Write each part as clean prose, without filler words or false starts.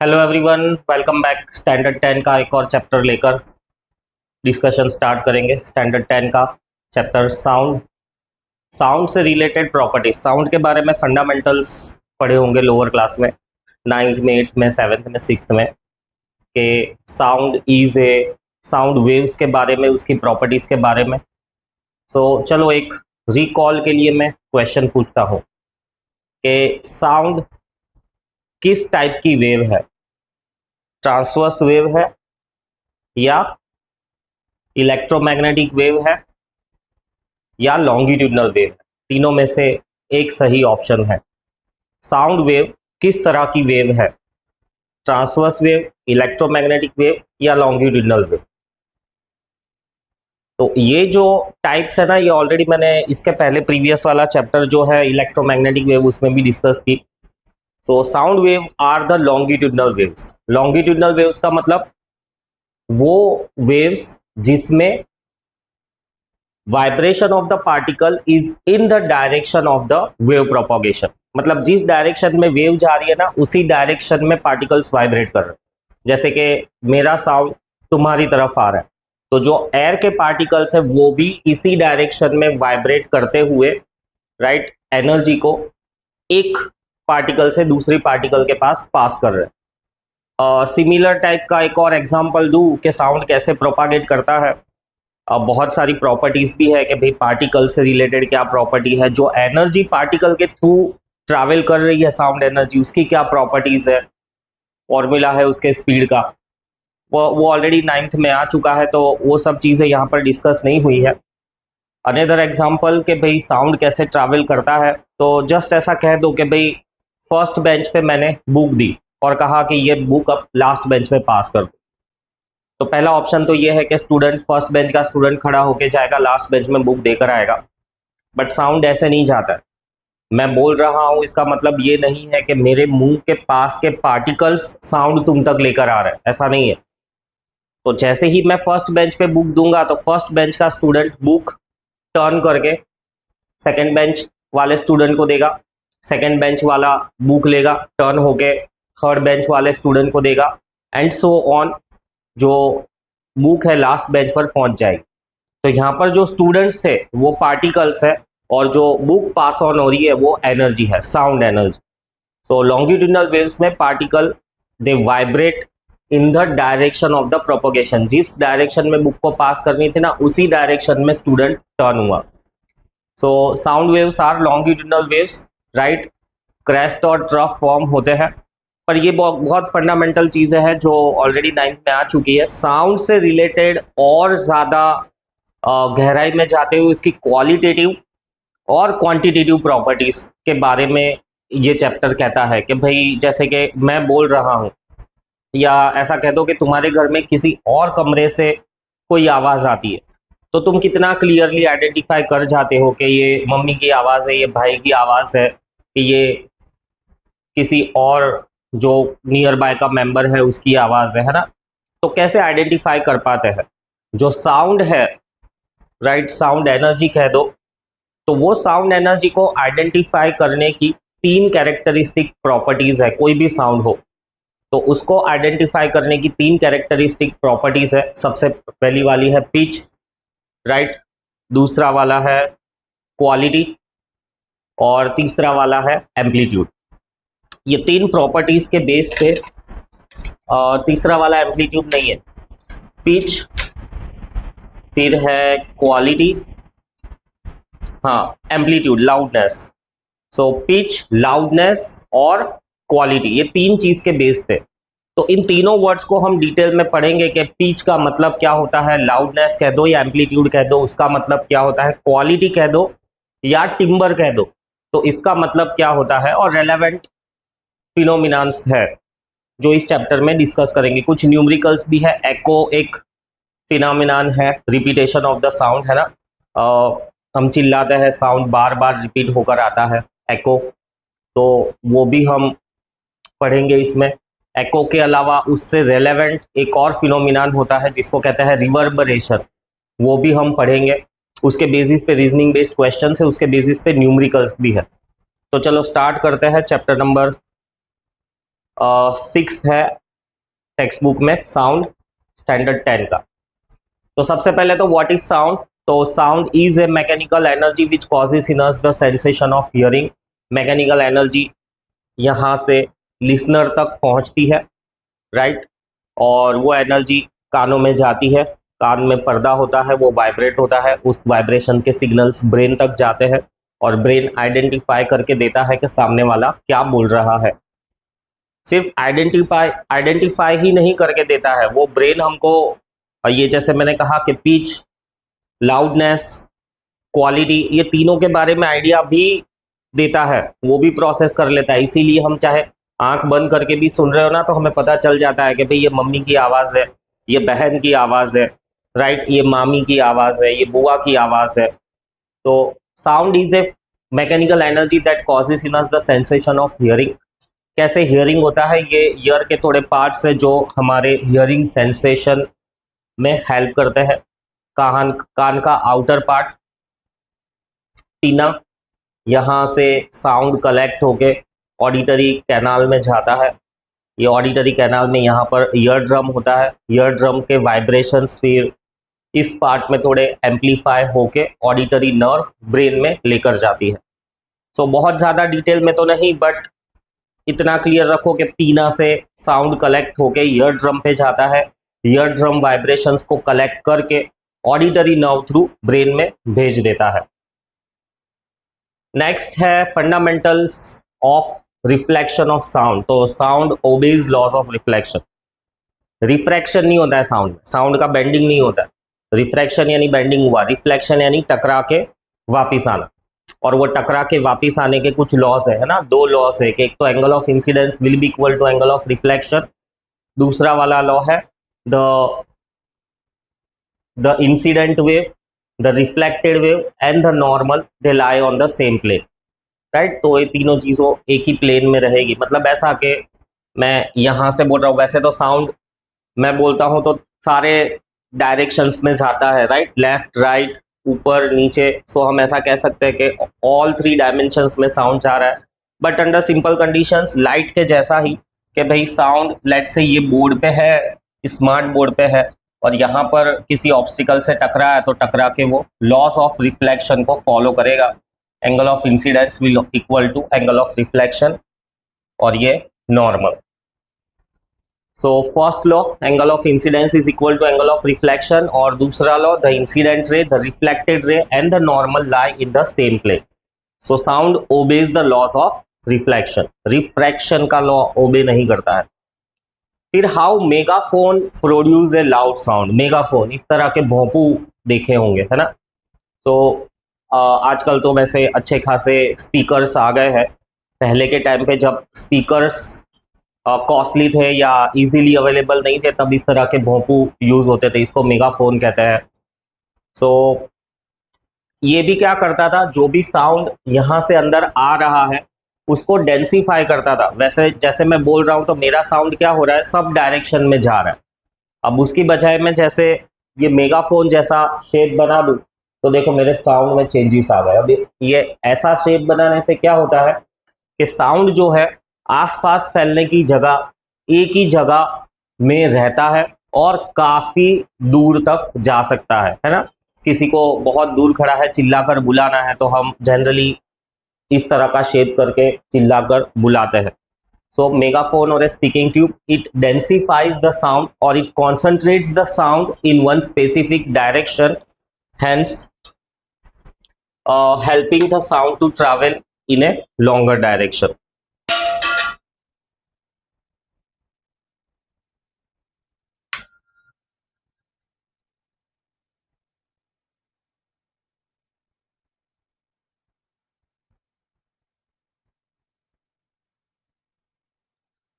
Hello everyone, welcome back. Standard 10 का एक और चैप्टर लेकर डिस्कशन स्टार्ट करेंगे। स्टैंडर्ड 10 का चैप्टर साउंड। साउंड से रिलेटेड प्रॉपर्टीज, साउंड के बारे में फंडामेंटल्स पढ़े होंगे लोअर क्लास में, 9th में, 8th में, 7th में, 6th में, कि sound is a, sound waves के बारे में, उसकी प्रॉपर्टीज के बारे में। सो चलो एक रिकॉल के लिए मैं क्वेश्चन पूछता हूँ कि साउंड किस टाइप की वेव है? ट्रांसवर्स वेव है या इलेक्ट्रोमैग्नेटिक वेव है या लॉन्गिट्यूडनल वेव है? तीनों में से एक सही ऑप्शन है। साउंड वेव किस तरह की वेव है? ट्रांसवर्स वेव, इलेक्ट्रोमैग्नेटिक वेव या लॉन्गिट्यूडनल वेव? तो ये जो टाइप्स है ना, ये ऑलरेडी मैंने इसके पहले प्रीवियस वाला चैप्टर जो है इलेक्ट्रोमैग्नेटिक वेव, उसमें भी डिस्कस की। So sound wave are the longitudinal waves. Longitudinal waves का मतलब वो वेव्स जिसमें vibration of the particle is in the direction of the wave propagation. मतलब जिस डायरेक्शन में वेव जा रही है ना, उसी डायरेक्शन में पार्टिकल्स वाइब्रेट कर रहे हैं। जैसे कि मेरा साउंड तुम्हारी तरफ आ रहा है, तो जो एयर के पार्टिकल्स है वो भी इसी डायरेक्शन में वाइब्रेट करते हुए, राइट, एनर्जी को एक पार्टिकल से दूसरी पार्टिकल के पास कर रहे हैं। सिमिलर टाइप का एक और एग्जांपल दूं कि साउंड कैसे प्रोपागेट करता है। बहुत सारी प्रॉपर्टीज भी है कि भाई पार्टिकल से रिलेटेड क्या प्रॉपर्टी है, जो एनर्जी पार्टिकल के थ्रू ट्रैवल कर रही है, साउंड एनर्जी, उसकी क्या प्रॉपर्टीज है, फॉर्मूला है उसके स्पीड का। वो ऑलरेडी 9th में आ चुका है, तो वो सब चीज़ें यहाँ पर डिस्कस नहीं हुई है। अनदर एग्जाम्पल कि भाई साउंड कैसे ट्रैवल करता है, तो जस्ट ऐसा कह दो कि भाई फर्स्ट बेंच पे मैंने बुक दी और कहा कि ये बुक अब लास्ट बेंच पे पास कर दो। तो पहला ऑप्शन तो ये है कि स्टूडेंट, फर्स्ट बेंच का स्टूडेंट खड़ा होके जाएगा, लास्ट बेंच में बुक देकर आएगा। बट साउंड ऐसे नहीं जाता है। मैं बोल रहा हूं, इसका मतलब ये नहीं है कि मेरे मुंह के पास के पार्टिकल्स साउंड तुम तक लेकर आ रहे हैं, ऐसा नहीं है। तो जैसे ही मैं फर्स्ट बेंच पे बुक दूंगा, तो फर्स्ट बेंच का स्टूडेंट बुक टर्न करके सेकेंड बेंच वाले स्टूडेंट को देगा, सेकेंड बेंच वाला बुक लेगा, टर्न होके थर्ड बेंच वाले स्टूडेंट को देगा, एंड सो ऑन। जो बुक है लास्ट बेंच पर पहुंच जाएगी। तो यहाँ पर जो स्टूडेंट्स थे वो पार्टिकल्स है, और जो बुक पास ऑन हो रही है वो एनर्जी है, साउंड एनर्जी। सो लॉन्गिट्यूडनल वेव्स में particle they vibrate in the direction of the propagation. जिस डायरेक्शन में बुक को पास करनी थी ना, उसी डायरेक्शन में स्टूडेंट टर्न हुआ। So sound waves are longitudinal waves, right. Crest और ट्रफ फॉर्म होते हैं। पर ये बहुत फंडामेंटल चीज़ें हैं जो ऑलरेडी 9th में आ चुकी है। साउंड से रिलेटेड और ज़्यादा गहराई में जाते हुए इसकी क्वालिटेटिव और क्वांटिटेटिव प्रॉपर्टीज के बारे में ये चैप्टर कहता है कि भाई जैसे कि मैं बोल रहा हूँ, या ऐसा कह दो कि तुम्हारे घर में किसी और कमरे से कोई आवाज़ आती है, तो तुम कितना क्लियरली आइडेंटिफाई कर जाते हो कि ये मम्मी की आवाज़ है, ये भाई की आवाज़ है, कि ये किसी और जो नियर बाय का मेंबर है उसकी आवाज़ है ना। तो कैसे आइडेंटिफाई कर पाते हैं? जो साउंड है, राइट, साउंड एनर्जी कह दो, तो वो साउंड एनर्जी को आइडेंटिफाई करने की 3 कैरेक्टरिस्टिक प्रॉपर्टीज है। कोई भी साउंड हो तो उसको आइडेंटिफाई करने की 3 कैरेक्टरिस्टिक प्रॉपर्टीज है। सबसे पहली वाली है पिच, राइट, दूसरा वाला है क्वालिटी, और तीसरा वाला है एम्पलीट्यूड। ये 3 प्रॉपर्टीज के बेस पे, तीसरा वाला एम्पलीट्यूड नहीं है, पिच, फिर है क्वालिटी, हाँ, amplitude, loudness. So pitch, loudness और क्वालिटी, ये 3 चीज के बेस पे। तो इन तीनों वर्ड्स को हम डिटेल में पढ़ेंगे कि पिच का मतलब क्या होता है, लाउडनेस कह दो या एम्पलीट्यूड कह दो उसका मतलब क्या होता है, क्वालिटी कह दो या टिम्बर कह दो तो इसका मतलब क्या होता है, और रेलेवेंट फिनोमिनान्स है जो इस चैप्टर में डिस्कस करेंगे। कुछ न्यूमेरिकल्स भी है। एको एक फिनोमिनान है, रिपीटेशन ऑफ द साउंड, है ना। हम चिल्लाते हैं, साउंड बार बार रिपीट होकर आता है, एको, तो वो भी हम पढ़ेंगे इसमें। एको के अलावा उससे रेलेवेंट एक और फिनोमिनान होता है जिसको कहते हैं रिवर्बरेशन, वो भी हम पढ़ेंगे। उसके बेसिस पे रीजनिंग बेस्ड क्वेश्चन है, उसके बेसिस पे न्यूमेरिकल्स भी है। तो चलो स्टार्ट करते हैं चैप्टर नंबर 6 है टेक्स्ट बुक में, साउंड स्टैंडर्ड 10 का। तो सबसे पहले तो व्हाट इज साउंड? तो sound is a mechanical energy which causes in us the sensation of hearing. Mechanical energy यहाँ से लिसनर तक पहुँचती है, राइट? और वो एनर्जी कानों में जाती है, कान में पर्दा होता है, वो वाइब्रेट होता है, उस वाइब्रेशन के सिग्नल्स ब्रेन तक जाते हैं और ब्रेन आइडेंटिफाई करके देता है कि सामने वाला क्या बोल रहा है। सिर्फ आइडेंटिफाई ही नहीं करके देता है, वो ब्रेन हमको ये जैसे मैंने कहा कि पिच, लाउडनेस, क्वालिटी, ये तीनों के बारे में आइडिया भी देता है, वो भी प्रोसेस कर लेता है। इसीलिए हम चाहे आंख बंद करके भी सुन रहे हो ना, तो हमें पता चल जाता है कि भाई ये मम्मी की आवाज़ है, ये बहन की आवाज़ है, राइट? ये मामी की आवाज़ है, ये बुआ की आवाज़ है। तो sound is a mechanical energy that causes in us the sensation of hearing. कैसे हियरिंग होता है? ये ईयर के थोड़े पार्ट्स है जो हमारे हियरिंग सेंसेशन में हेल्प करते हैं। कान का आउटर पार्ट टीना, यहाँ से साउंड कलेक्ट होके ऑडिटरी कैनाल में जाता है। ये ऑडिटरी कैनाल में यहाँ पर ईयर ड्रम होता है, ईयर ड्रम के वाइब्रेशंस फिर इस पार्ट में थोड़े एम्पलीफाई होके ऑडिटरी नर्व ब्रेन में लेकर जाती है। सो बहुत ज़्यादा डिटेल में तो नहीं, बट इतना क्लियर रखो कि पीना से साउंड कलेक्ट होके ईयर ड्रम पे जाता है, ईयर ड्रम वाइब्रेशंस को कलेक्ट करके ऑडिटरी नर्व थ्रू ब्रेन में भेज देता है। नेक्स्ट है fundamentals of reflection of sound. तो sound obeys laws of reflection. Refraction नहीं होता है साउंड, साउंड का बेंडिंग नहीं होता है। रिफ्रैक्शन यानी बेंडिंग हुआ, रिफ्लेक्शन यानी टकरा के वापिस आना। और वो टकरा के वापिस आने के कुछ लॉस है ना, दो लॉस है कि एक तो angle of incidence will be equal to angle of reflection, दूसरा वाला लॉ है the incident wave, the reflected wave and the normal they lie on the same plane, right? तो ये तीनों चीज़ों एक ही प्लेन में रहेगी। मतलब ऐसा कि मैं यहाँ से बोल रहा हूँ, वैसे तो साउंड मैं बोलता हूँ तो सारे डायरेक्शंस में जाता है, राइट? लेफ्ट, राइट, ऊपर, नीचे। सो हम ऐसा कह सकते हैं कि ऑल 3 डायमेंशंस में साउंड जा रहा है। But under simple conditions, light के जैसा ही कि भाई साउंड लेट से ये बोर्ड पे है, स्मार्ट बोर्ड पे है, और यहाँ पर किसी ऑब्स्टिकल से टकरा है तो टकरा के वो लॉस ऑफ रिफ्लेक्शन को फॉलो करेगा। Angle of incidence will equal to angle of reflection, और ये normal. So first law, angle of incidence is equal to angle of reflection, और दूसरा law, the incident ray, the reflected ray and the normal lie in the same plane. So sound obeys the laws of reflection, refraction का law obey नहीं करता है। फिर how megaphone produce A loud sound. Megaphone, इस तरह के भोंपू देखे होंगे, है ना? तो आजकल तो वैसे अच्छे खासे स्पीकर्स आ गए हैं। पहले के टाइम पे जब स्पीकर्स कॉस्टली थे या इजीली अवेलेबल नहीं थे, तब इस तरह के भोंपू यूज होते थे, इसको मेगाफोन कहते हैं। सो ये भी क्या करता था, जो भी साउंड यहाँ से अंदर आ रहा है उसको डेंसिफाई करता था। वैसे जैसे मैं बोल रहा हूँ तो मेरा साउंड क्या हो रहा है, सब डायरेक्शन में जा रहा है। अब उसकी बजाय मैं जैसे ये मेगाफोन जैसा शेप बना दूं तो देखो मेरे साउंड में चेंजेस आ गए। अब ये ऐसा शेप बनाने से क्या होता है कि साउंड जो है आसपास फैलने की जगह एक ही जगह में रहता है और काफी दूर तक जा सकता है ना? किसी को बहुत दूर खड़ा है चिल्लाकर बुलाना है तो हम जनरली इस तरह का शेप करके चिल्लाकर बुलाते हैं। सो मेगाफोन और speaking tube, it densifies the sound और it concentrates the sound in one specific direction, hence helping the sound to travel in a longer direction.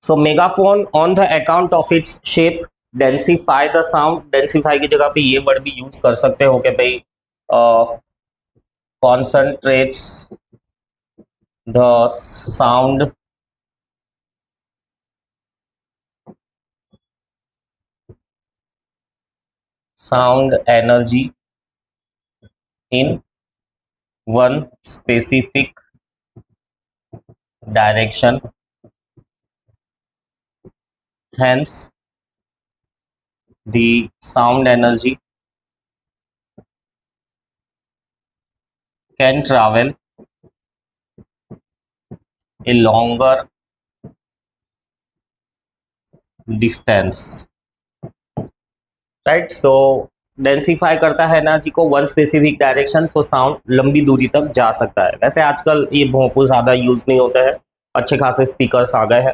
So megaphone on the account of its shape densify the sound. Densify की जगह पे ये word भी use कर सकते हो कि भाई concentrates the sound energy in one specific direction hence the sound energy can travel a longer distance, right. So densify करता है एनर्जी को one specific direction, so sound लंबी दूरी तक जा सकता है। वैसे आजकल ये बहुत ज़्यादा यूज नहीं होता है, अच्छे खासे स्पीकर्स आ गए हैं,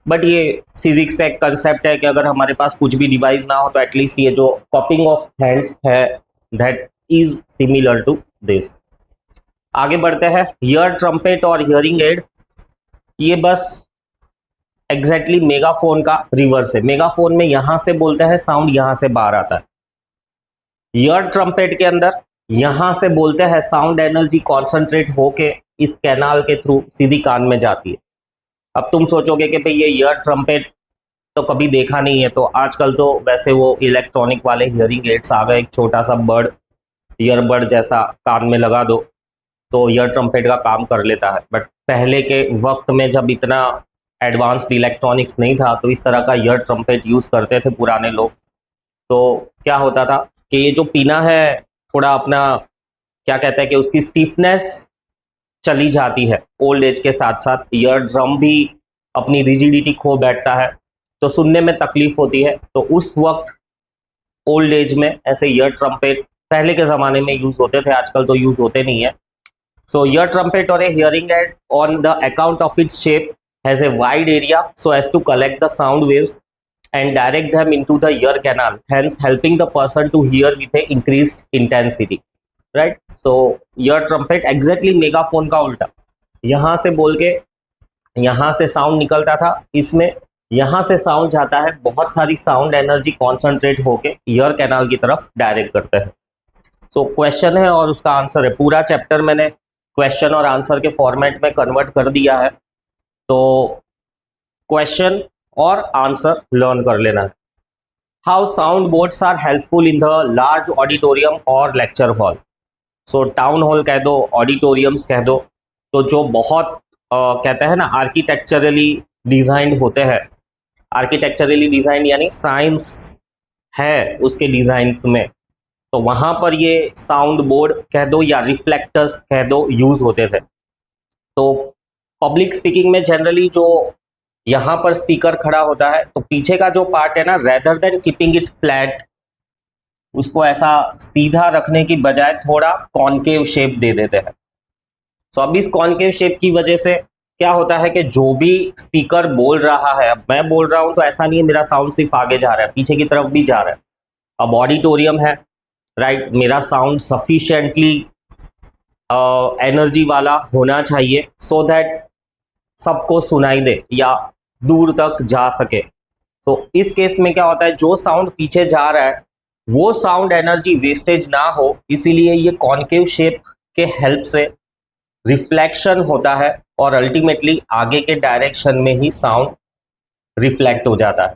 बट ये फिजिक्स का एक कंसेप्ट है कि अगर हमारे पास कुछ भी डिवाइस ना हो तो एटलीस्ट ये जो कॉपिंग ऑफ हैंड्स है that is similar to this. आगे बढ़ते हैं। ईयर ट्रम्पेट और हियरिंग एड, ये बस एग्जैक्टली मेगाफोन का रिवर्स है। मेगाफोन में यहां से बोलते हैं साउंड यहां से बाहर आता है, ईयर ट्रम्पेट के अंदर यहां से बोलते हैं साउंड एनर्जी कॉन्सेंट्रेट होके इस कैनाल के थ्रू सीधी कान में जाती है। अब तुम सोचोगे कि भाई ये ईयर ट्रम्पेट तो कभी देखा नहीं है, तो आजकल तो वैसे वो इलेक्ट्रॉनिक वाले हियरिंग एड्स आ गए, एक छोटा सा बर्ड ईयरबड जैसा कान में लगा दो तो ईयर ट्रम्पेट का काम कर लेता है। बट पहले के वक्त में जब इतना एडवांस्ड इलेक्ट्रॉनिक्स नहीं था तो इस तरह का ईयर ट्रम्पेट यूज करते थे पुराने लोग। तो क्या होता था कि ये जो पीना है थोड़ा अपना क्या कहते हैं कि उसकी स्टिफनेस चली जाती है ओल्ड एज के साथ साथ, ईयर ड्रम भी अपनी रिजिडिटी खो बैठता है, तो सुनने में तकलीफ होती है। तो उस वक्त ओल्ड एज में ऐसे ईयर ट्रम्पेट पहले के ज़माने में यूज़ होते थे, आजकल तो यूज़ होते नहीं है। सो ईयर ट्रम्पेट और a hearing aid on the account of its shape has a wide area so as to collect the sound waves and direct them into the ear canal, hence helping the person to hear with a increased intensity, right? So ear trumpet exactly megaphone का उल्टा, यहाँ से बोल के यहाँ से sound निकलता था, इसमें यहाँ से साउंड जाता है, बहुत सारी साउंड एनर्जी कॉन्सेंट्रेट होके ईयर कैनाल की तरफ डायरेक्ट करते हैं। सो क्वेश्चन है और उसका आंसर है, पूरा चैप्टर मैंने क्वेश्चन और आंसर के फॉर्मेट में कन्वर्ट कर दिया है, तो क्वेश्चन और आंसर लर्न कर लेना है। How sound boards are helpful in the large auditorium और lecture hall. So town hall कह दो, ऑडिटोरियम्स कह दो, तो जो बहुत कहते हैं ना आर्किटेक्चरली डिजाइंड होते हैं, आर्किटेक्चरली डिजाइंड यानी साइंस है उसके डिजाइन में, तो वहां पर ये साउंड बोर्ड कह दो या रिफ्लेक्टर्स कह दो यूज होते थे। तो पब्लिक स्पीकिंग में जनरली जो यहाँ पर स्पीकर खड़ा होता है तो पीछे का जो पार्ट है ना, rather than keeping it flat, उसको ऐसा सीधा रखने की बजाय थोड़ा कॉनकेव शेप दे देते हैं। सो अब इस कॉनकेव शेप की वजह से क्या होता है कि जो भी स्पीकर बोल रहा है, अब मैं बोल रहा हूं तो ऐसा नहीं है मेरा साउंड सिर्फ आगे जा रहा है, पीछे की तरफ भी जा रहा है। अब ऑडिटोरियम है, राइट, मेरा साउंड सफिशिएंटली एनर्जी वाला होना चाहिए सो दैट सबको सुनाई दे या दूर तक जा सके। तो इस केस में क्या होता है, जो साउंड पीछे जा रहा है वो साउंड एनर्जी वेस्टेज ना हो, इसीलिए ये कॉनकेव शेप के हेल्प से रिफ्लेक्शन होता है और अल्टीमेटली आगे के डायरेक्शन में ही साउंड रिफ्लेक्ट हो जाता है।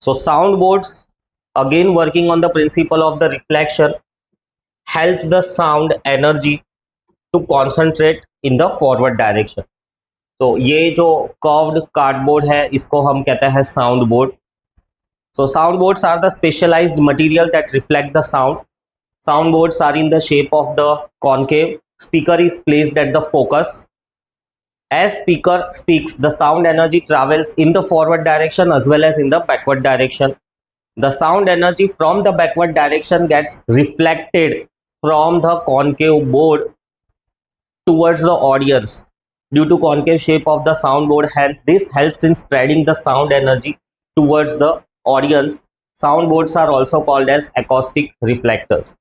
So sound boards again working on the principle of the reflection helps the sound energy to concentrate in the forward direction. तो ये जो कर्व्ड कार्डबोर्ड है इसको हम कहते हैं sound board. So sound boards are the specialized material that reflect the sound. Sound boards are in the shape of the concave. Speaker is placed at the focus. As speaker speaks, the sound energy travels in the forward direction as well as in the backward direction. The sound energy from the backward direction gets reflected from the concave board towards the audience due to concave shape of the soundboard. Hence, this helps in spreading the sound energy towards the audience. Soundboards are also called as acoustic reflectors.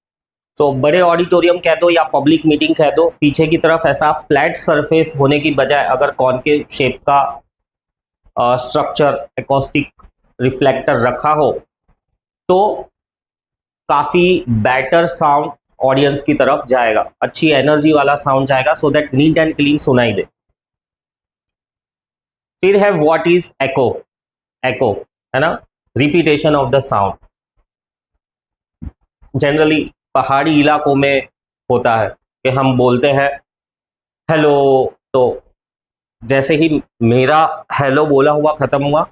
So, बड़े auditorium कह दो या public meeting कह दो, पीछे की तरफ ऐसा फ्लैट सरफेस होने की बजाय अगर कॉनकेव शेप का स्ट्रक्चर एकॉस्टिक रिफ्लेक्टर रखा हो तो काफ़ी बेटर साउंड ऑडियंस की तरफ जाएगा, अच्छी एनर्जी वाला साउंड जाएगा, so that neat and clean सुनाई दे। फिर है व्हाट इज एको। एको है ना, repetition of the sound. Generally पहाड़ी इलाकों में होता है कि हम बोलते हैं हेलो, तो जैसे ही मेरा हेलो बोला हुआ खत्म हुआ,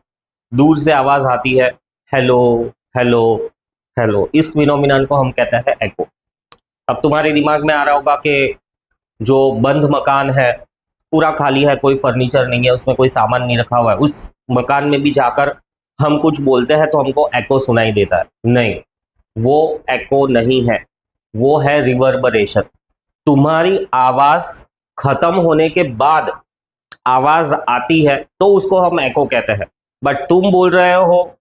दूर से आवाज आती है हेलो हेलो हेलो, इस फिनोमिनन को हम कहते हैं एको। अब तुम्हारे दिमाग में आ रहा होगा कि जो बंद मकान है, पूरा खाली है, कोई फर्नीचर नहीं है, उसमें कोई सामान नहीं रखा हुआ है, उस मकान में भी जाकर हम कुछ बोलते हैं तो हमको एको सुनाई देता है। नहीं, वो एको नहीं है, वो है रिवर्बरेशन। तुम्हारी आवाज खत्म होने के बाद आवाज आती है तो उसको हम एको कहते हैं। बट तुम बोल रहे हो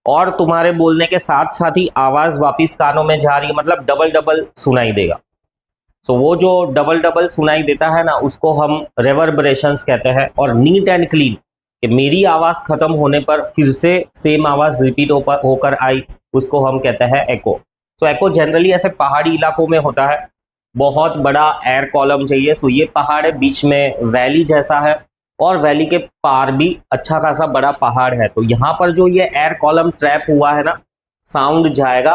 और तुम्हारे बोलने के साथ साथ ही आवाज वापिस कानों में जा रही है, मतलब डबल डबल सुनाई देगा। सो वो जो डबल डबल सुनाई देता है ना, उसको हम रेवर्बरेशंस कहते हैं। और नीट एंड क्लीन, कि मेरी आवाज खत्म होने पर फिर से सेम आवाज रिपीट होकर आई, उसको हम कहते हैं एको। सो एको जनरली ऐसे पहाड़ी इलाकों में होता है, बहुत बड़ा एयर कॉलम चाहिए। सो ये पहाड़ है, बीच में वैली जैसा है और वैली के पार भी अच्छा खासा बड़ा पहाड़ है। तो यहाँ पर जो ये एयर कॉलम ट्रैप हुआ है ना, साउंड जाएगा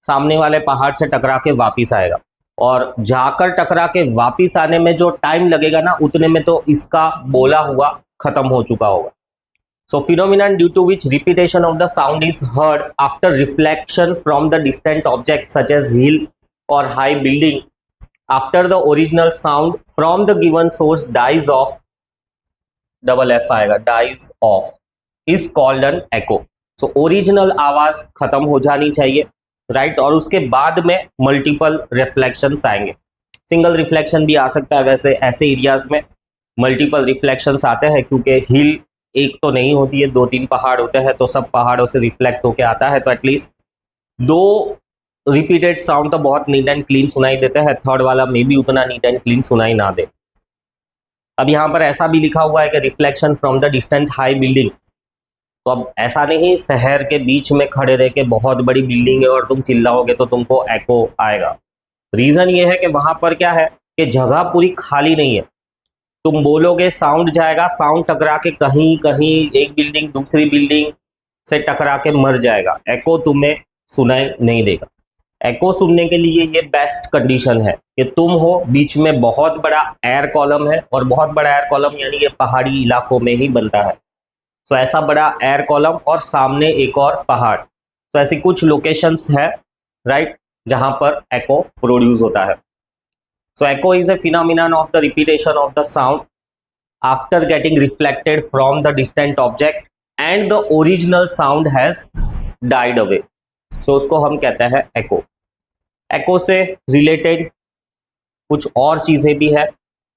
सामने वाले पहाड़ से टकरा के वापिस आएगा, और जाकर टकरा के वापिस आने में जो टाइम लगेगा ना, उतने में तो इसका बोला हुआ खत्म हो चुका होगा। So phenomenon due to which repetition of the sound is heard after reflection from the distant object such as hill or high building after the original sound from the given source dies off, double F आएगा, dies off is called an echo. So original आवाज खत्म हो जानी चाहिए, right, और उसके बाद में मल्टीपल रिफ्लेक्शंस आएंगे। सिंगल रिफ्लेक्शन भी आ सकता है, वैसे ऐसे एरियाज में मल्टीपल रिफ्लेक्शंस आते हैं, क्योंकि हिल एक तो नहीं होती है, 2-3 पहाड़ होते हैं, तो सब पहाड़ों से रिफ्लेक्ट होके आता है। तो एटलीस्ट 2 रिपीटेड साउंड तो बहुत नीट एंड क्लीन सुनाई देते हैं, थर्ड वाला मे भी उतना नीट एंड क्लीन सुनाई ना दे। अब यहाँ पर ऐसा भी लिखा हुआ है कि reflection from the distant high building. तो अब ऐसा नहीं शहर के बीच में खड़े रह के बहुत बड़ी बिल्डिंग है और तुम चिल्लाओगे तो तुमको एको आएगा। रीजन ये है कि वहां पर क्या है कि जगह पूरी खाली नहीं है, तुम बोलोगे साउंड जाएगा, साउंड टकरा के कहीं कहीं एक बिल्डिंग दूसरी बिल्डिंग से टकरा के मर जाएगा, एको तुम्हें सुनाई नहीं देगा। एको सुनने के लिए ये बेस्ट कंडीशन है कि तुम हो बीच में बहुत बड़ा एयर कॉलम है, और बहुत बड़ा एयर कॉलम यानी ये पहाड़ी इलाकों में ही बनता है। तो ऐसा बड़ा एयर कॉलम और सामने एक और पहाड़, तो ऐसी कुछ लोकेशंस है, राइट, जहां पर एको प्रोड्यूस होता है। So echo is a phenomenon of the repetition of the sound after getting reflected from the distant object and the original sound has died away. So उसको हम कहते हैं एको। एको से रिलेटेड कुछ और चीजें भी है।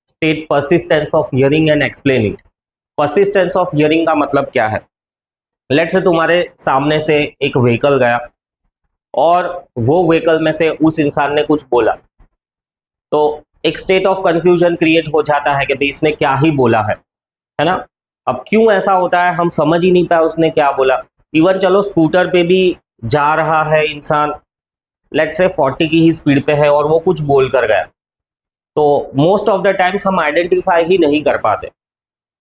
State persistence of hearing and explain it. Persistence of hearing का मतलब क्या है? लेट्स से तुम्हारे सामने से एक व्हीकल गया और वो व्हीकल में से उस इंसान ने कुछ बोला, तो एक स्टेट ऑफ कंफ्यूजन क्रिएट हो जाता है कि भाई इसने क्या ही बोला है ना। अब क्यों ऐसा होता है, हम समझ ही नहीं पाए उसने क्या बोला। इवन चलो स्कूटर पे भी जा रहा है इंसान, लेट्स से 40 की ही स्पीड पे है और वो कुछ बोल कर गया, तो मोस्ट ऑफ द टाइम्स हम आइडेंटिफाई ही नहीं कर पाते।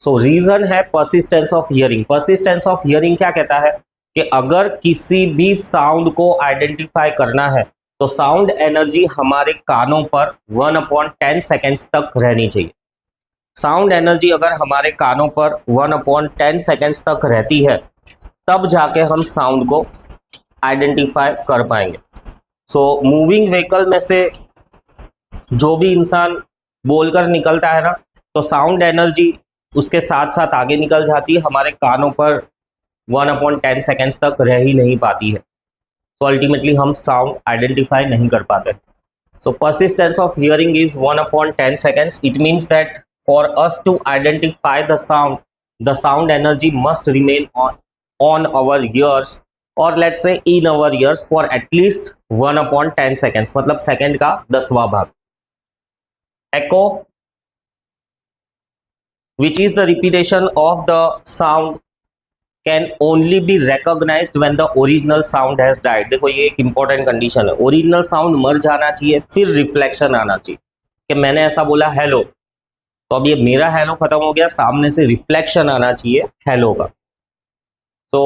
सो रीजन है persistence of hearing. Persistence of hearing क्या कहता है कि अगर किसी भी साउंड को आइडेंटिफाई करना है तो साउंड एनर्जी हमारे कानों पर 1/10 सेकेंड्स तक रहनी चाहिए। साउंड एनर्जी अगर हमारे कानों पर 1/10 सेकेंड्स तक रहती है, तब जाके हम साउंड को आइडेंटिफाई कर पाएंगे। सो मूविंग व्हीकल में से जो भी इंसान बोलकर निकलता है ना, तो साउंड एनर्जी उसके साथ साथ आगे निकल जाती है, हमारे कानों पर 1/10 सेकेंड्स तक रह ही नहीं पाती है। तो अल्टीमेटली हम साउंड आइडेंटिफाई नहीं कर पाते। So persistence of hearing is 1/10 seconds. It means that for us to identify the sound energy must remain on our ears, or let's say in our ears for at least 1/10 seconds, मतलब second का 10वां भाग। Echo, which is the repetition of the sound, can only be recognized when the original sound has died। देखो ये एक important condition है, original sound मर जाना चाहिए, फिर रिफ्लेक्शन आना चाहिए कि मैंने ऐसा बोला हेलो, तो अब ये मेरा हेलो खत्म हो गया, सामने से रिफ्लेक्शन आना चाहिए हेलो का। So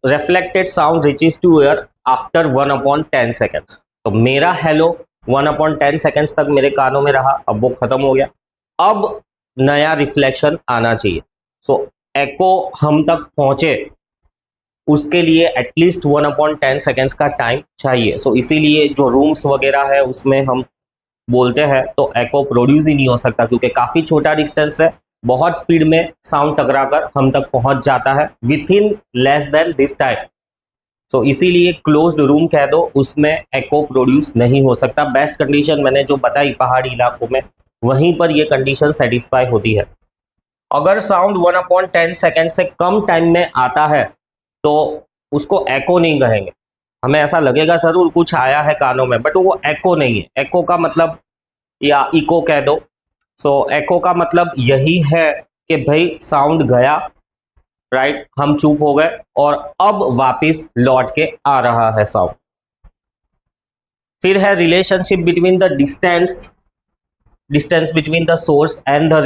reflected sound reaches to ear after 1/10 seconds। तो मेरा हेलो 1/10 seconds तक मेरे कानों में रहा, अब वो खत्म हो गया, अब नया रिफ्लेक्शन आना चाहिए। सो एको हम तक पहुंचे उसके लिए एटलीस्ट 1/10 सेकेंड्स का टाइम चाहिए। सो इसीलिए जो रूम्स वगैरह है उसमें हम बोलते हैं तो एको प्रोड्यूस ही नहीं हो सकता, क्योंकि काफ़ी छोटा डिस्टेंस है, बहुत स्पीड में साउंड टकरा कर हम तक पहुंच जाता है with in less than this time. So इसीलिए क्लोज्ड रूम कह दो, उसमें एको प्रोड्यूस नहीं हो सकता। बेस्ट कंडीशन मैंने जो बताई पहाड़ी इलाकों में, वहीं पर ये कंडीशन सेटिस्फाई होती है। अगर साउंड 1/10 सेकेंड से कम टाइम में आता है तो उसको एको नहीं कहेंगे। हमें ऐसा लगेगा जरूर कुछ आया है कानों में, बट वो एको नहीं है। एको का मतलब, या इको कह दो, सो एको का मतलब यही है कि भाई साउंड गया, राइट, हम चुप हो गए और अब वापस लौट के आ रहा है साउंड। फिर है relationship between the distance between the source and the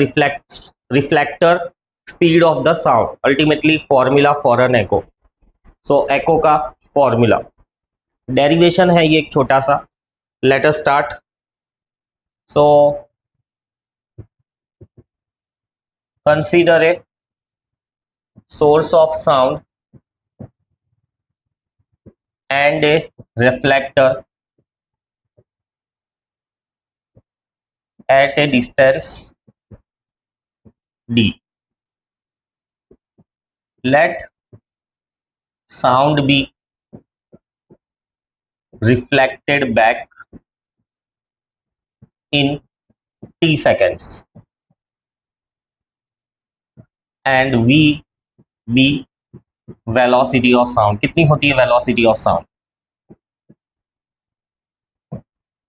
reflector speed of the sound, ultimately formula for an echo. So echo का फॉर्मूला डेरिवेशन है ये एक छोटा सा, let us start. So consider a source of sound and a reflector at a distance d. Let sound be reflected back in t seconds and v be velocity of sound. कितनी होती है velocity of sound?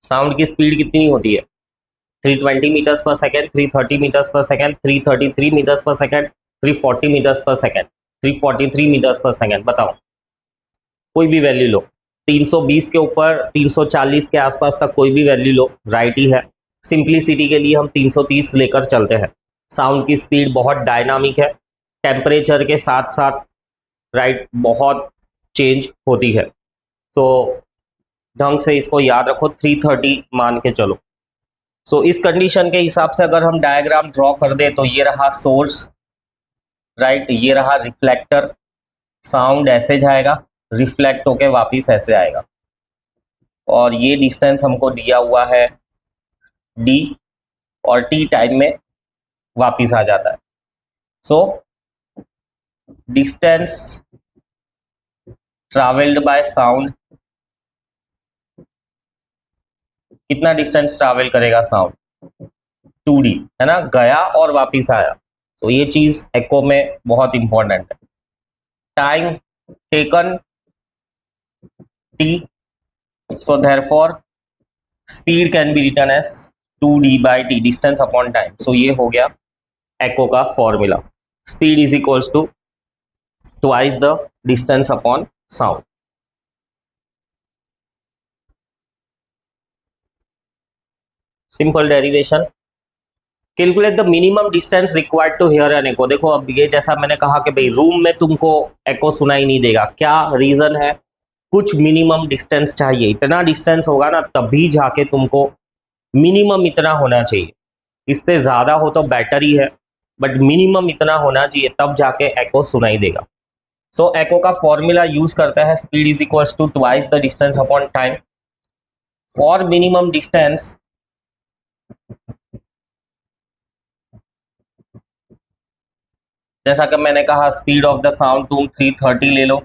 Sound की speed कितनी होती है? 320 metres पर second, 330 metres पर second, 333 metres पर सेकेंड, 340 मीटर्स पर सेकेंड, 343 मीटर्स पर सेकेंड। बताओ, कोई भी वैल्यू लो, 320 के ऊपर 340 के आसपास तक कोई भी वैल्यू लो, राइट ही है। सिंप्लिसिटी के लिए हम 330 लेकर चलते हैं। साउंड की स्पीड बहुत डायनामिक है, टेम्परेचर के साथ साथ, राइट, बहुत चेंज होती है। तो ढंग से इसको याद रखो, 330 मान के चलो। सो इस कंडीशन के हिसाब से अगर हम डायग्राम ड्रॉ कर दे तो ये रहा सोर्स, राइट, ये रहा रिफ्लेक्टर। साउंड ऐसे जाएगा, रिफ्लेक्ट होके वापस ऐसे आएगा, और ये डिस्टेंस हमको दिया हुआ है d, और t टाइम में वापस आ जाता है। So distance travelled by sound, कितना डिस्टेंस ट्रैवल करेगा साउंड? 2d, है ना, गया और वापस आया। तो ये चीज एको में बहुत इंपॉर्टेंट है। Time taken t, so therefore speed can be written as 2d by t, distance upon time। so ये हो गया एको का formula, speed is equals to twice the distance upon sound. Simple derivation. Calculate the minimum distance required to hear an echo. देखो अब ये जैसा मैंने कहा कि भाई रूम में तुमको एको सुनाई नहीं देगा, क्या रीजन है? कुछ मिनिमम डिस्टेंस चाहिए, इतना डिस्टेंस होगा ना तभी जाके तुमको, मिनिमम इतना होना चाहिए, इससे ज्यादा हो तो बेटर ही है, बट मिनिमम इतना होना चाहिए तब जाके एको सुनाई देगा। सो एको का फॉर्मूला यूज करता है, speed is equals to twice the distance upon time. For minimum distance जैसा कि मैंने कहा, स्पीड ऑफ द साउंड तुम 330 ले लो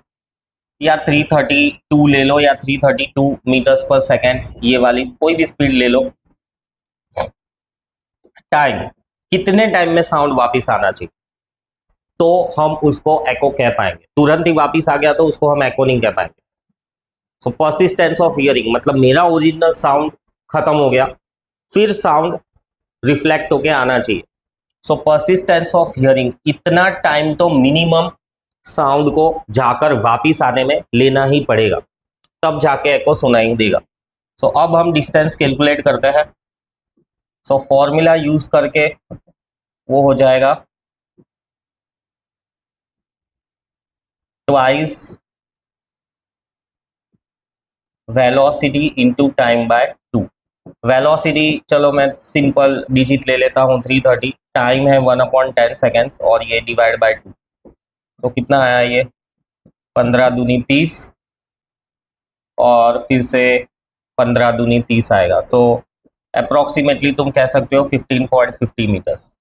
या 332 ले लो या 332 मीटर्स पर सेकेंड, ये वाली कोई भी स्पीड ले लो। टाइम, कितने टाइम में साउंड वापस आना चाहिए तो हम उसको एको कह पाएंगे। तुरंत ही वापस आ गया तो उसको हम एको नहीं कह पाएंगे। सो पर्सिस्टेंस ऑफ हियरिंग मतलब मेरा ओरिजिनल साउंड खत्म हो गया, फिर साउंड रिफ्लेक्ट होके आना चाहिए। सो पर्सिस्टेंस ऑफ हियरिंग, इतना टाइम तो मिनिमम साउंड को जाकर वापस आने में लेना ही पड़ेगा, तब जाके एको सुनाई देगा। सो अब हम डिस्टेंस कैलकुलेट करते हैं। सो फॉर्मूला यूज करके वो हो जाएगा twice velocity into time by 2। Velocity चलो मैं सिंपल डिजिट ले लेता हूँ 330, टाइम है 1/10 सेकेंड्स और ये डिवाइड बाय 2, तो कितना आया ये 15 दूनी 30 और फिर से 15 दूनी 30 आएगा। सो अप्रोक्सीमेटली तुम कह सकते हो 15.50 मीटर्स।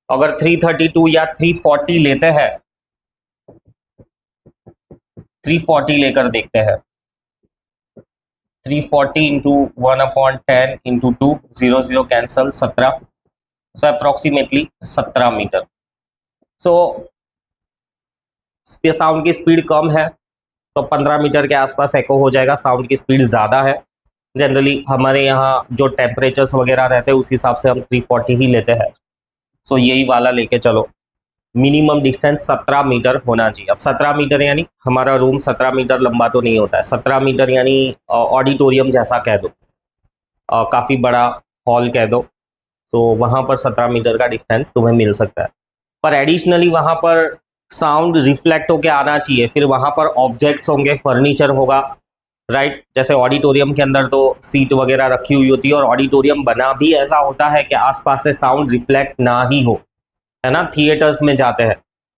अगर 332 या 340 लेते हैं, 340 लेकर देखते हैं, 340 इंटू 1/10 इंटू 2, 0 कैंसल, 17, सो अप्रोक्सीमेटली 17 मीटर। सो साउंड की स्पीड कम है तो 15 मीटर के आसपास एको हो जाएगा। साउंड की स्पीड ज़्यादा है, जनरली हमारे यहाँ जो टेम्परेचर्स वगैरह रहते हैं उस हिसाब से हम 340 ही लेते हैं। सो यही वाला लेके चलो। मिनिमम डिस्टेंस 17 मीटर होना चाहिए। अब 17 मीटर यानी हमारा रूम 17 मीटर लंबा तो नहीं होता है, 17 मीटर यानी ऑडिटोरियम जैसा कह दो, काफ़ी बड़ा हॉल कह दो, तो वहाँ पर 17 मीटर का डिस्टेंस तुम्हें मिल सकता है। पर एडिशनली वहाँ पर साउंड रिफ्लेक्ट होके आना चाहिए, फिर वहाँ पर ऑब्जेक्ट्स होंगे, फर्नीचर होगा, राइट। जैसे ऑडिटोरियम के अंदर तो सीट वगैरह रखी हुई होती है, और ऑडिटोरियम बना भी ऐसा होता है कि आसपास से साउंड रिफ्लेक्ट ना ही हो, है ना। थिएटर्स में जाते हैं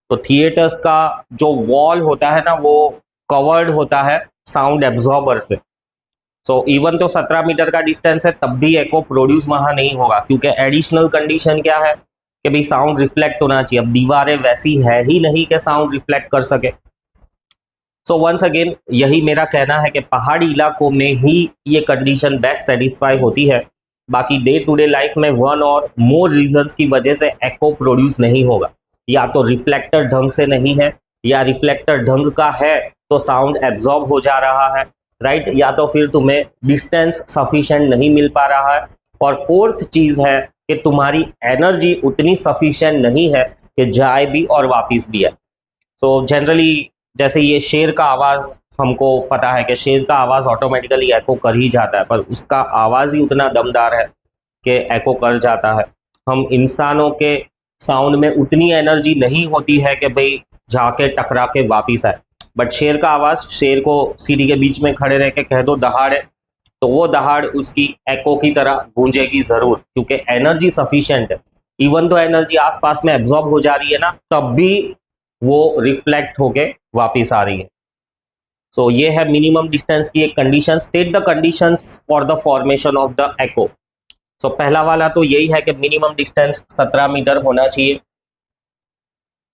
तो थिएटर्स का जो वॉल होता है ना वो कवर्ड होता है साउंड एब्जॉर्बर से। सो इवन तो 17 मीटर का डिस्टेंस है तब भी एको प्रोड्यूस वहां नहीं होगा, क्योंकि एडिशनल कंडीशन क्या है कि भाई साउंड रिफ्लेक्ट होना चाहिए। अब दीवारें वैसी है ही नहीं कि साउंड रिफ्लेक्ट कर सके। सो वंस अगेन यही मेरा कहना है कि पहाड़ी इलाकों में ही ये कंडीशन बेस्ट सेटिस्फाई होती है। बाकी डे टू डे लाइफ में वन और मोर रीजंस की वजह से एको प्रोड्यूस नहीं होगा। या तो रिफ्लेक्टर ढंग से नहीं है, या रिफ्लेक्टर ढंग का है तो साउंड एब्जॉर्ब हो जा रहा है, राइट। या तो फिर तुम्हें डिस्टेंस सफिशिएंट नहीं मिल पा रहा है, और फोर्थ चीज है कि तुम्हारी एनर्जी उतनी सफिशिएंट नहीं है कि जाए भी और वापिस भी है। सो जनरली जैसे ये शेर का आवाज़, हमको पता है कि शेर का आवाज़ ऑटोमेटिकली एको कर ही जाता है, पर उसका आवाज़ ही उतना दमदार है कि एको कर जाता है। हम इंसानों के साउंड में उतनी एनर्जी नहीं होती है कि भाई जाके टकरा के वापिस आए। बट शेर का आवाज़, शेर को सीढ़ी के बीच में खड़े रह के कह दो दहाड़, तो वो दहाड़ उसकी एको की तरह गूंजेगी ज़रूर, क्योंकि एनर्जी सफिशिएंट है। इवन तो एनर्जी आसपास में एब्जॉर्ब हो जा रही है ना, तब भी वो रिफ्लेक्ट होके वापिस आ रही है। सो ये है मिनिमम डिस्टेंस की एक condition. State the conditions for the formation of the echo. So पहला वाला तो यही है कि मिनिमम डिस्टेंस 17 मीटर होना चाहिए।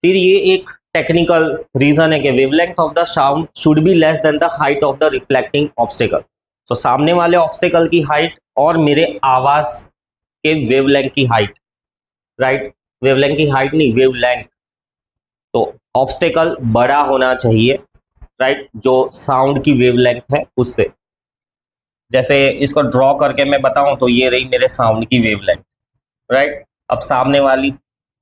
फिर ये एक टेक्निकल रीजन है कि wavelength of the sound should be less than the height of the reflecting obstacle. So सामने वाले ऑब्स्टेकल की हाइट और मेरे आवाज के वेवलेंथ की हाइट, राइट। वेवलेंथ की हाइट नहीं, वेवलेंथ। तो ऑब्स्टेकल बड़ा होना चाहिए, राइट, जो साउंड की वेवलेंथ है उससे। जैसे इसको ड्रॉ करके मैं बताऊं तो ये रही मेरे साउंड की वेवलेंथ, राइट। अब सामने वाली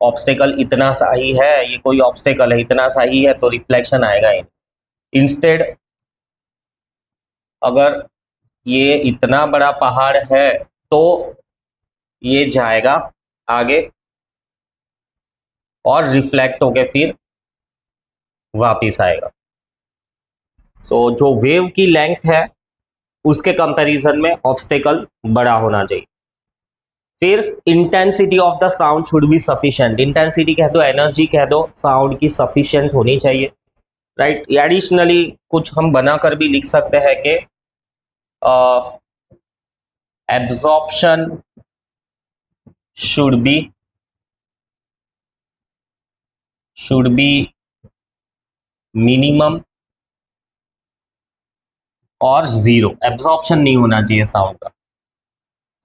ऑब्स्टेकल इतना सा ही है, ये कोई ऑब्स्टेकल है इतना सा ही है, तो रिफ्लेक्शन आएगा ही। इंस्टेड अगर ये इतना बड़ा पहाड़ है तो ये जाएगा आगे और रिफ्लेक्ट होके फिर वापिस आएगा। सो जो वेव की लेंथ है उसके कंपैरिजन में ऑब्स्टेकल बड़ा होना चाहिए। फिर intensity of the sound should be sufficient. Intensity कह दो, एनर्जी कह दो, साउंड की सफिशिएंट होनी चाहिए, राइट। एडिशनली कुछ हम बनाकर भी लिख सकते हैं कि एब्जॉर्प्शन शुड बी मिनिमम और जीरो। एब्जॉर्प्शन नहीं होना चाहिए साउंड का।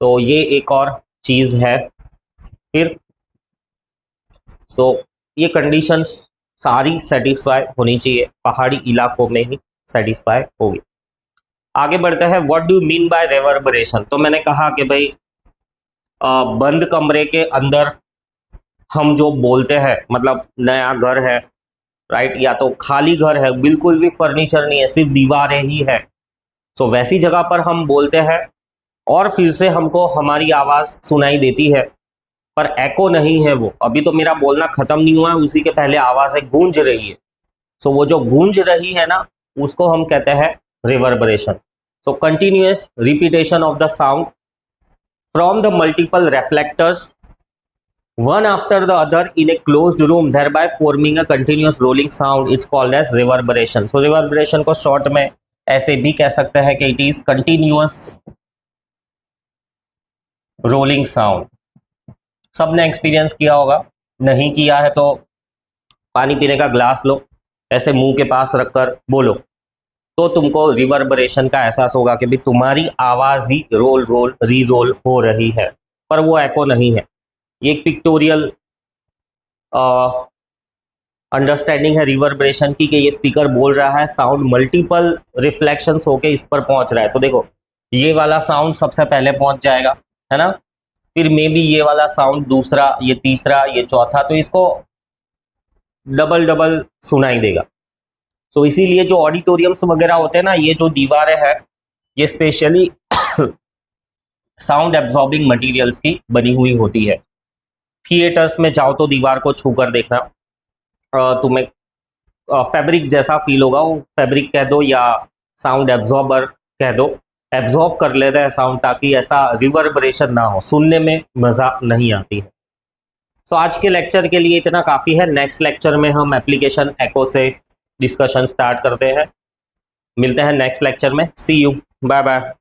तो ये एक और चीज है। फिर ये कंडीशंस सारी सेटिस्फाई होनी चाहिए, पहाड़ी इलाकों में ही सेटिस्फाई होगी। आगे बढ़ते हैं, what do you mean by reverberation. तो मैंने कहा कि भाई बंद कमरे के अंदर हम जो बोलते हैं, मतलब नया घर है, राइट, या तो खाली घर है, बिल्कुल भी फर्नीचर नहीं है, सिर्फ दीवारें ही है, सो वैसी जगह पर हम बोलते हैं और फिर से हमको हमारी आवाज़ सुनाई देती है, पर एको नहीं है वो। अभी तो मेरा बोलना खत्म नहीं हुआ है, उसी के पहले आवाज़ें गूंज रही है। सो वो जो गूंज रही है ना, उसको हम कहते हैं reverberation. So continuous repetition of the sound from the multiple reflectors one after the other in a closed room, thereby forming a continuous rolling sound. It's called as reverberation. So reverberation को short में ऐसे भी कह सकते हैं कि it is continuous rolling sound. सबने experience किया होगा, नहीं किया है तो पानी पीने का ग्लास लो, ऐसे मुंह के पास रखकर बोलो, तो तुमको रिवर्बरेशन का एहसास होगा कि भी तुम्हारी आवाज ही रोल रोल री रोल हो रही है, पर वो एको नहीं है। ये एक पिक्टोरियल अंडरस्टैंडिंग है रिवर्बरेशन की कि ये स्पीकर बोल रहा है, साउंड मल्टीपल रिफ्लेक्शंस होके इस पर पहुंच रहा है। तो देखो ये वाला साउंड सबसे पहले पहुंच जाएगा, है ना, फिर मे बी ये वाला साउंड दूसरा, ये तीसरा, ये चौथा, तो इसको डबल डबल सुनाई देगा। तो इसीलिए जो ऑडिटोरियम्स वगैरह होते हैं ना, ये जो दीवारें हैं ये स्पेशली साउंड एब्जॉर्बिंग मटेरियल्स की बनी हुई होती है। थिएटर्स में जाओ तो दीवार को छू कर देखना, तुम्हें फैब्रिक जैसा फील होगा, वो फैब्रिक कह दो या साउंड एब्जॉर्बर कह दो, एब्जॉर्ब कर लेता है साउंड, ताकि ऐसा रिवर्बरेशन ना हो, सुनने में मज़ा नहीं आती है। तो आज के लेक्चर के लिए इतना काफ़ी है। नेक्स्ट लेक्चर में हम एप्लीकेशन एको से डिस्कशन स्टार्ट करते हैं। मिलते हैं नेक्स्ट लेक्चर में। सी यू, बाय बाय।